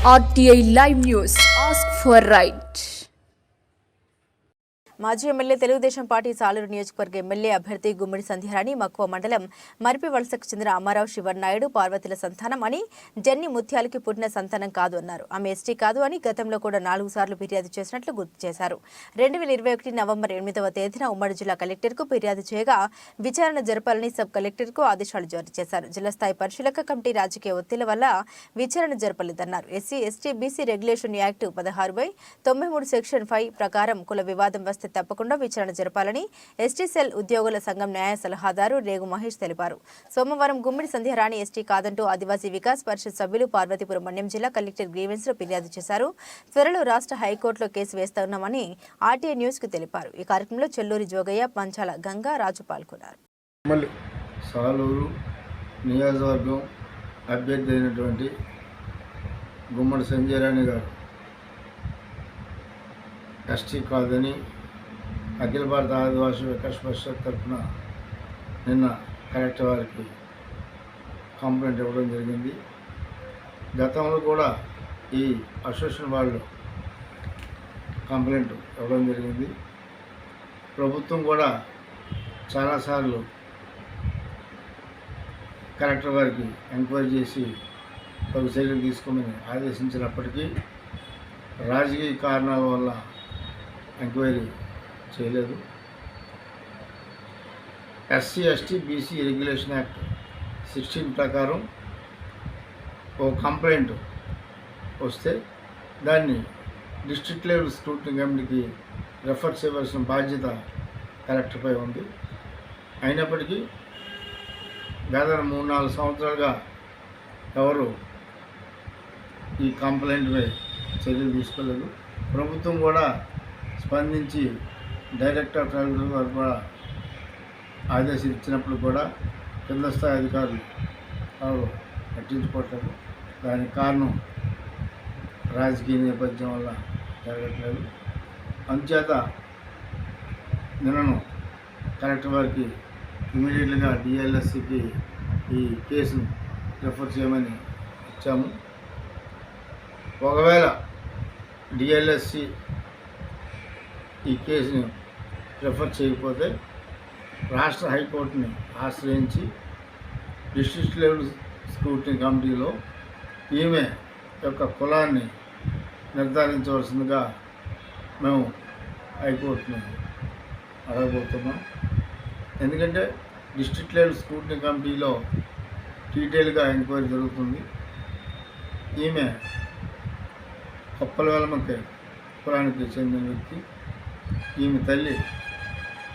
RTI Live News. Ask for right. మాజీ MLA Telugu Desam party Saluru నియోజకవర్గ MLA అభ్యర్థి గుమ్మడి సంధ్యారాణి మక్కువ మండలం మరిపి వలసకు చెందిన అమ్మారావు శివన్నాయుడు పార్వతుల సంతానం అని జన్ని ముత్యాలకి పుట్టిన సంతానం కాదు అన్నారు. ఆమె ఎస్టీ కాదు అని గతంలో కూడా 4 సార్లు ఫిర్యాదు చేసినట్లు గుర్తు చేశారు. 2021 నవంబర్ 8వ తేదీన ఉమ్మడి జిల్లా కలెక్టర్కు ఫిర్యాదు చేయగా విచారణ జరపాలని సబ్ కలెక్టర్కు ఆదేశాలు జారీ చేశారు. జిల్లా స్థాయి పరిశీలక కమిటీ రాజకీయ ఒత్తిళ్ల వల్ల విచారణ జరపలేదన్నారు. SC ST BC regulation act 16/93 section 5 ప్రకారం కుల వివాదం వస్తే తప్పకుండా విచారణ జరపాలని ఎస్టీ సెల్ ఉద్యోగుల సంఘం న్యాయ సలహాదారు రేగు మహేష్ తెలిపారు. సోమవారం గుమ్మడి సంధ్యారాణి ఎస్టీ కాదంటూ ఆదివాసీ వికాస్ పరిషత్ సభ్యులు పార్వతీపురం మన్యం జిల్లా కలెక్టర్ గ్రీవెన్స్ లో ఫిర్యాదు చేశారు. త్వరలో రాష్ట్ర హైకోర్టులో కేసు వేస్తున్నామని ఆర్టీఐ న్యూస్ కు తెలిపారు. ఈ కార్యక్రమంలో చెల్లూరి జోగయ్య, పంచాల గంగా రాజు పాల్గొన్నారు. సాలూరు నియోజకవర్గం అభ్యర్థి అయినటువంటి గుమ్మడి సంధ్యారాణి గారు ఎస్టీ కాదని అఖిల భారత ఆదివాసీ వికాస్ పరిషత్ తరఫున నిన్న కలెక్టర్ వారికి కంప్లైంట్ ఇవ్వడం జరిగింది. గతంలో కూడా ఈ అసోసియేషన్ వాళ్ళు కంప్లైంట్ ఇవ్వడం జరిగింది. ప్రభుత్వం కూడా చాలాసార్లు కలెక్టర్ వారికి ఎంక్వైరీ చేసి తగు చర్యలు తీసుకోమని ఆదేశించినప్పటికీ రాజకీయ కారణాల వల్ల ఎంక్వైరీ చేయలేదు. SC ST BC regulation act 16 ప్రకారం ఓ కంప్లైంట్ వస్తే దాన్ని డిస్ట్రిక్ట్ లెవెల్ స్క్రూటినీ కమిటీకి రెఫర్ చేయవలసిన బాధ్యత కలెక్టర్పై ఉంది. అయినప్పటికీ దాదాపు 3-4 సంవత్సరాలుగా ఎవరు ఈ కంప్లైంట్పై చర్యలు తీసుకోలేదు. ప్రభుత్వం కూడా స్పందించి డైరెక్టర్ ట్రైబ్యునల్ వారు కూడా ఆదేశాలు ఇచ్చినప్పుడు కూడా కింద స్థాయి అధికారులు వారు పట్టించుకోవట్లేదు. దానికి కారణం రాజకీయ నేపథ్యం వల్ల జరగట్లేదు. అందుచేత నిన్నను కలెక్టర్ వారికి ఇమీడియట్గా డిఎల్ఎస్సికి ఈ కేసును రిఫర్ చేయమని ఇచ్చాము. ఒకవేళ డిఎల్ఎస్సి ఈ కేసుని రిఫర్ చేయకపోతే రాష్ట్ర హైకోర్టుని ఆశ్రయించి డిస్ట్రిక్ట్ లెవెల్ స్క్రూటినీ కమిటీలో ఈమె యొక్క కులాన్ని నిర్ధారించవలసిందిగా మేము హైకోర్టుని అడగబోతున్నాం. ఎందుకంటే డిస్ట్రిక్ట్ లెవెల్ స్క్రూటినీ కమిటీలో డీటెయిల్గా ఎంక్వైరీ జరుగుతుంది. ఈమె కొప్పలవెలమకి కులానికి చెందిన వ్యక్తి. ఈమె తల్లి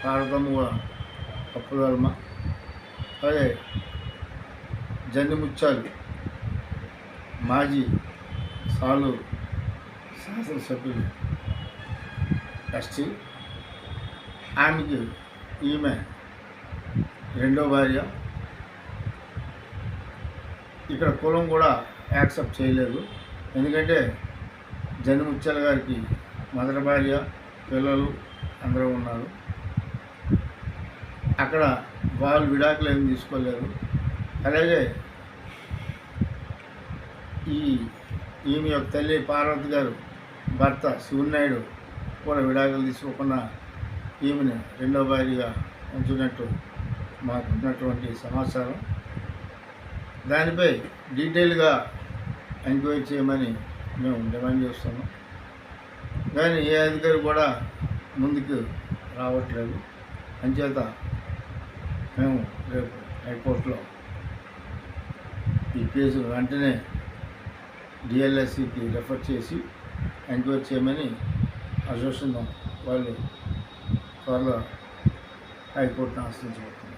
పార్వతమ్మ కూడా కొప్పలవెలమ. అలాగే జన్నిముత్యాలు మాజీ సాలూరు శాసనసభ్యులు ఎస్టీ. ఆమెకి ఈమె రెండో భార్య. ఇక్కడ కులం కూడా యాక్సెప్ట్ చేయలేదు. ఎందుకంటే జన్నిముత్యాల గారికి మొదటి భార్య, పిల్లలు అందరూ ఉన్నారు. అక్కడ వాళ్ళు విడాకులు ఏమి తీసుకోలేరు. అలాగే ఈమె యొక్క తల్లి పార్వతి గారు భర్త శివన్నాయుడు కూడా విడాకులు తీసుకోకుండా ఈమెను రెండో భార్యగా ఉంచినట్టు మాకున్నటువంటి సమాచారం. దానిపై డీటెయిల్గా ఎంక్వైరీ చేయమని మేము డిమాండ్ చేస్తున్నాం. కానీ ఏ అధికారి కూడా ముందుకు రావట్లేదు. అంచేత మేము రేపు హైకోర్టులో ఈ కేసు వెంటనే డిఎల్ఎస్సికి రెఫర్ చేసి ఎంక్వైరీ చేయమని అసోసియేషన్ వాళ్ళు త్వరలో హైకోర్టును ఆశ్రయించబోతున్నారు.